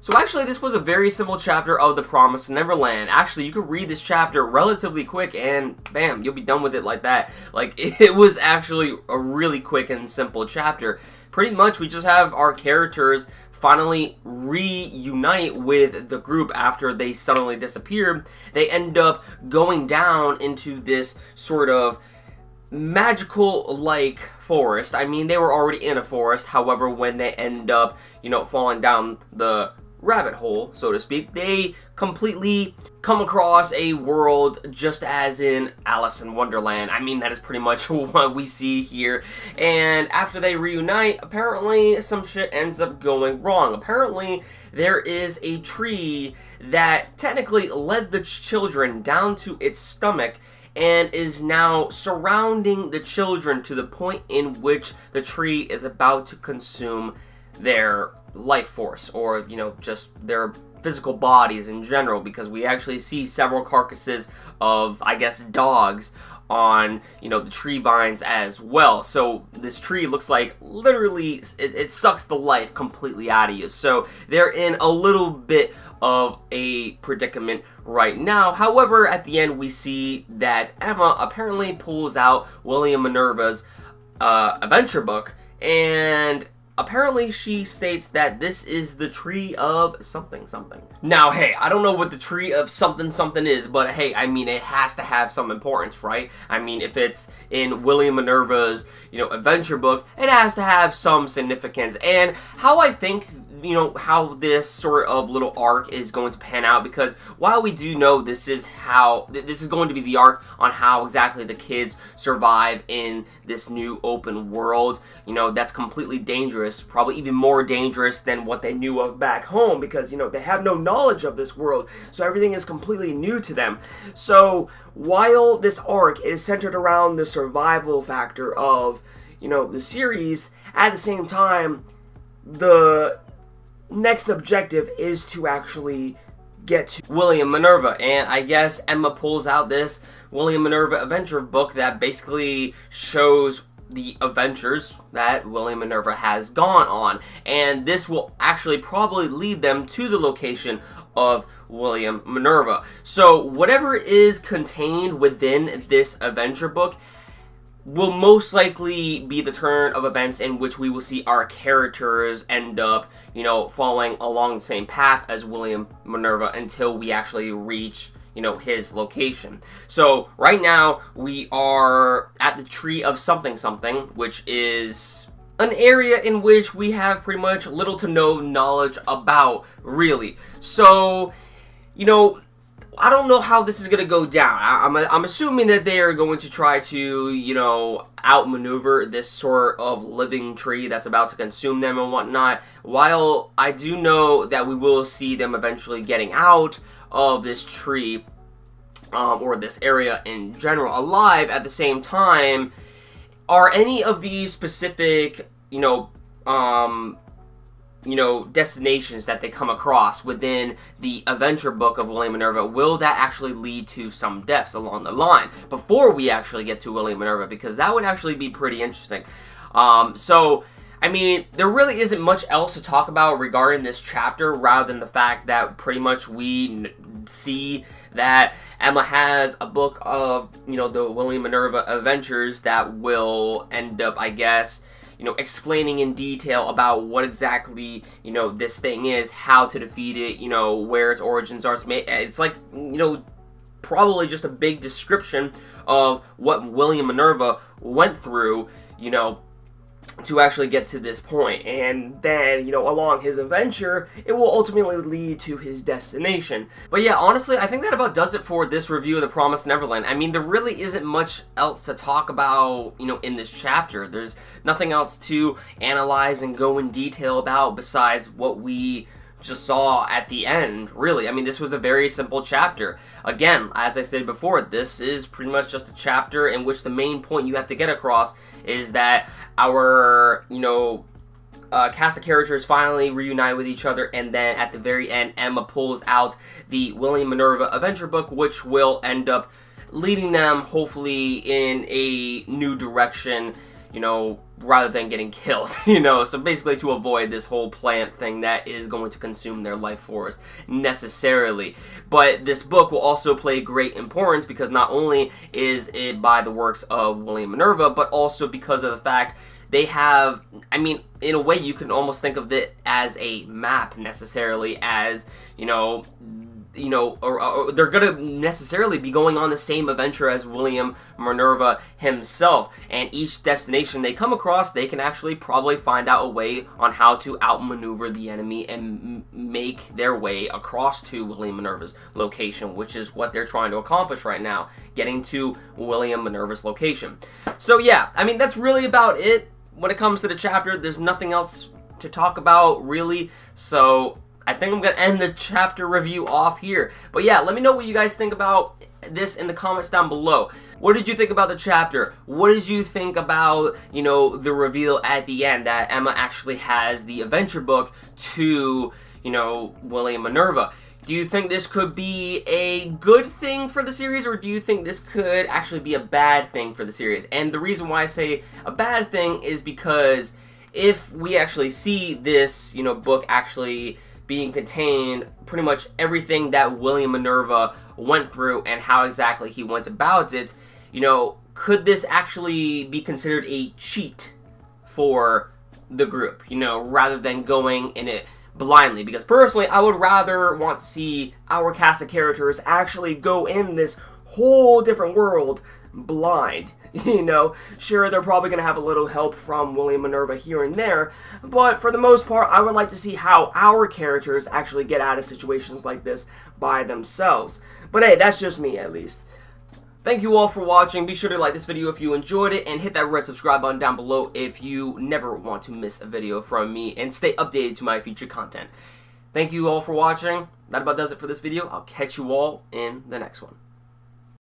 So actually, this was a very simple chapter of The Promised Neverland. Actually, you could read this chapter relatively quick and bam, you'll be done with it like that. Like, it was actually a really quick and simple chapter. Pretty much, we just have our characters finally reunite with the group after they suddenly disappeared. They end up going down into this sort of magical-like forest. I mean, they were already in a forest. However, when they end up, you know, falling down the rabbit hole, so to speak, they completely come across a world just as in Alice in Wonderland. I mean, that is pretty much what we see here. And after they reunite, apparently some shit ends up going wrong. Apparently, there is a tree that technically led the children down to its stomach and is now surrounding the children to the point in which the tree is about to consume their life force, or, you know, just their physical bodies in general, because we actually see several carcasses of, I guess, dogs on, you know, the tree vines as well. So this tree looks like literally it sucks the life completely out of you. So they're in a little bit of a predicament right now. However, at the end we see that Emma apparently pulls out William Minerva's adventure book, and apparently she states that this is the tree of something something. Now, hey, I don't know what the tree of something something is, but hey, I mean, it has to have some importance, right? I mean, if it's in William Minerva's, you know, adventure book, it has to have some significance. And how I think, you know, how this sort of little arc is going to pan out, because while we do know this is going to be the arc on how exactly the kids survive in this new open world, you know, that's completely dangerous, probably even more dangerous than what they knew of back home, because, you know, they have no knowledge of this world, so everything is completely new to them. So while this arc is centered around the survival factor of, you know, the series, at the same time, the next objective is to actually get to William Minerva. And I guess Emma pulls out this William Minerva adventure book that basically shows the adventures that William Minerva has gone on, and this will actually probably lead them to the location of William Minerva. So whatever is contained within this adventure book will most likely be the turn of events in which we will see our characters end up, you know, following along the same path as William Minerva until we actually reach, you know, his location. So right now we are at the tree of something something, which is an area in which we have pretty much little to no knowledge about, really. So, you know, I don't know how this is going to go down. I'm assuming that they are going to try to, you know, outmaneuver this sort of living tree that's about to consume them and whatnot. While I do know that we will see them eventually getting out of this tree, or this area in general, alive at the same time, are any of these specific, you know, destinations that they come across within the adventure book of William Minerva, will that actually lead to some deaths along the line before we actually get to William Minerva? Because that would actually be pretty interesting. So, I mean, there really isn't much else to talk about regarding this chapter, rather than the fact that pretty much we see that Emma has a book of, you know, the William Minerva adventures that will end up, I guess, you know, explaining in detail about what exactly, you know, this thing is, how to defeat it, you know, where its origins are. It's like, you know, probably just a big description of what William Minerva went through, you know, to actually get to this point. And then, you know, along his adventure, it will ultimately lead to his destination. But yeah, honestly, I think that about does it for this review of The Promised Neverland. I mean, there really isn't much else to talk about, you know, in this chapter. There's nothing else to analyze and go in detail about besides what we just saw at the end, really. I mean, this was a very simple chapter. Again, as I said before, this is pretty much just a chapter in which the main point you have to get across is that our, you know, cast of characters finally reunite with each other, and then at the very end, Emma pulls out the William Minerva adventure book, which will end up leading them, hopefully, in a new direction, you know, rather than getting killed, you know, so basically to avoid this whole plant thing that is going to consume their life force necessarily. But this book will also play great importance because not only is it by the works of William Minerva, but also because of the fact they have, I mean, in a way you can almost think of it as a map necessarily, as, or they're going to necessarily be going on the same adventure as William Minerva himself. And each destination they come across, they can actually probably find out a way on how to outmaneuver the enemy and make their way across to William Minerva's location, which is what they're trying to accomplish right now, getting to William Minerva's location. So yeah, I mean, that's really about it when it comes to the chapter. There's nothing else to talk about, really, so I think I'm going to end the chapter review off here. But yeah, let me know what you guys think about this in the comments down below. What did you think about the chapter? What did you think about, the reveal at the end that Emma actually has the adventure book to, William Minerva? Do you think this could be a good thing for the series, or do you think this could actually be a bad thing for the series? And the reason why I say a bad thing is because if we actually see this, book actually being contained pretty much everything that William Minerva went through and how exactly he went about it, could this actually be considered a cheat for the group, rather than going in it blindly? Because personally, I would rather want to see our cast of characters actually go in this whole different world blind. Sure, they're probably going to have a little help from William Minerva here and there, but for the most part, I would like to see how our characters actually get out of situations like this by themselves. But hey, that's just me, at least. Thank you all for watching. Be sure to like this video if you enjoyed it, and hit that red subscribe button down below if you never want to miss a video from me, and stay updated to my future content. Thank you all for watching. That about does it for this video. I'll catch you all in the next one.